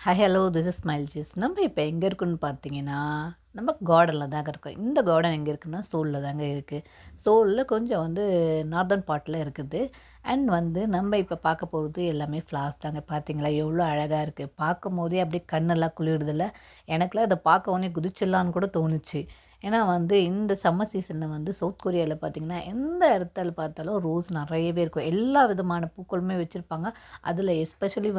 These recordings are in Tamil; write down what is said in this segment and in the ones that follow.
Hi hello this is smile juice. நம்ம இப்போ எங்கே இருக்குன்னு பார்த்தீங்கன்னா, நம்ம கார்டனில் தாங்க இருக்கோம். இந்த கார்டன் எங்கே இருக்குன்னா, சோலில் தாங்க இருக்குது. சோலில் கொஞ்சம் நார்தர்ன் பார்ட்டில் இருக்குது. அண்ட் நம்ம இப்போ பார்க்க போகிறது எல்லாமே ஃப்ளார்ஸ் தாங்க. பார்த்தீங்களா எவ்வளோ அழகாக இருக்குது. பார்க்கும்போதே அப்படியே கண்ணெல்லாம் குளிருதில்ல. எனக்குலாம் இதை பார்க்க உடனே குதிச்சிடலான்னு கூட தோணுச்சு. ஏன்னா இந்த சம்மர் சீசனில் சவுத் கொரியாவில் பார்த்தீங்கன்னா, எந்த இடத்துல பார்த்தாலும் ரோஸ் நிறையவே இருக்கும். எல்லா விதமான பூக்களுமே வச்சுருப்பாங்க. அதில் எஸ்பெஷலி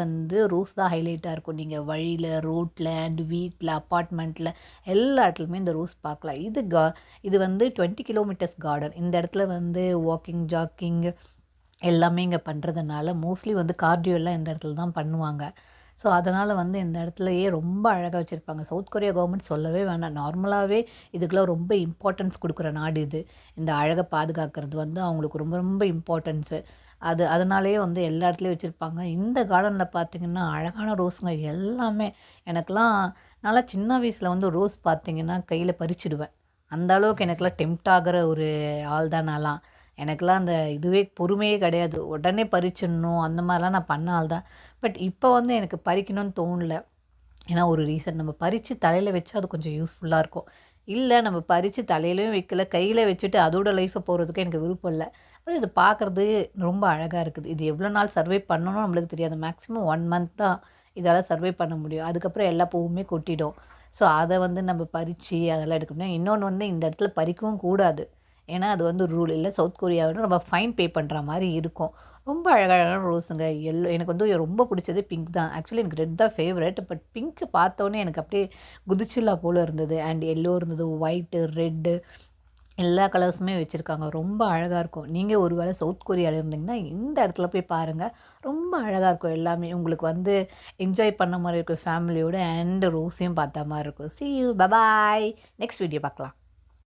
ரோஸ் தான் ஹைலைட்டாக இருக்கும். நீங்கள் வழியில், ரோட்டில் அண்ட் வீட்டில், அப்பார்ட்மெண்ட்டில் எல்லா இடத்துலையுமே இந்த ரோஸ் பார்க்கலாம். இது 20 கிலோமீட்டர்ஸ் கார்டன். இந்த இடத்துல வாக்கிங், ஜாக்கிங் எல்லாமே இங்கே பண்ணுறதுனால மோஸ்ட்லி கார்டியோ எல்லாம் இந்த இடத்துல தான் பண்ணுவாங்க. ஸோ அதனால் இந்த இடத்துலயே ரொம்ப அழகாக வச்சுருப்பாங்க. சவுத் கொரியா கவர்மெண்ட் சொல்லவே வேணாம். நார்மலாகவே இதுக்கெல்லாம் ரொம்ப இம்பார்ட்டன்ஸ் கொடுக்குற நாடு இது. இந்த அழகை பாதுகாக்கிறது அவங்களுக்கு ரொம்ப ரொம்ப இம்பார்ட்டன்ஸு. அதனாலேயே எல்லா இடத்துலையும் வச்சுருப்பாங்க. இந்த கார்டனில் பார்த்திங்கன்னா அழகான ரோஸுங்க எல்லாமே. எனக்கெலாம் நான்லாம் சின்ன வயசில் ரோஸ் பார்த்திங்கன்னா கையில் பறிச்சுடுவேன். அந்த அளவுக்கு எனக்கெல்லாம் டெம்ப்ட் ஆகிற ஒரு ஆள் தான் நான்லாம். எனக்கெல்லாம் அந்த இதுவே பொறுமையே கிடையாது. உடனே பறிச்சிடணும் அந்த மாதிரிலாம் நான் பண்ண ஆள் தான். பட் இப்போ எனக்கு பறிக்கணும்னு தோணல. ஏன்னா ஒரு ரீசன், நம்ம பறித்து தலையில் வச்சா அது கொஞ்சம் யூஸ்ஃபுல்லாக இருக்கும். இல்லை நம்ம பறித்து தலையிலையும் வைக்கல, கையில் வச்சுட்டு அதோட லைஃப்பை போகிறதுக்கு எனக்கு விருப்பம் இல்லை. அப்புறம் இது பார்க்குறது ரொம்ப அழகாக இருக்குது. இது எவ்வளோ நாள் சர்வை பண்ணணும்னு நம்மளுக்கு தெரியாது. மேக்ஸிமம் 1 மந்த் தான் இதால் சர்வை பண்ண முடியும். அதுக்கப்புறம் எல்லா பூவுமே கொட்டிடும். ஸோ அதை நம்ம பறித்து அதெல்லாம் எடுக்க முடியும். இன்னொன்று இந்த இடத்துல பறிக்கவும் கூடாது. ஏன்னா அது ரூல் இல்லை. சவுத் கொரியாவோட நம்ம ஃபைன் பே பண்ணுற மாதிரி இருக்கும். ரொம்ப அழகழகான ரோஸுங்க. எனக்கு ரொம்ப பிடிச்சது பிங்க் தான். ஆக்சுவலி எனக்கு ரெட் தான் ஃபேவரட். பட் பிங்க் பார்த்தோன்னே எனக்கு அப்படியே குதிச்சில்லா போல் இருந்தது. அண்ட் எல்லோ இருந்தது, ஒயிட்டு, ரெட்டு எல்லா கலர்ஸுமே வச்சுருக்காங்க. ரொம்ப அழகாக இருக்கும். நீங்கள் ஒரு வேளை சவுத் கொரியாவில் இருந்தீங்கன்னா இந்த இடத்துல போய் பாருங்கள். ரொம்ப அழகாக இருக்கும் எல்லாமே. உங்களுக்கு என்ஜாய் பண்ண மாதிரி இருக்கும் ஃபேமிலியோட. அண்ட் ரோஸையும் பார்த்த மாதிரி இருக்கும். See you, bye bye. Next video பார்க்கலாம்.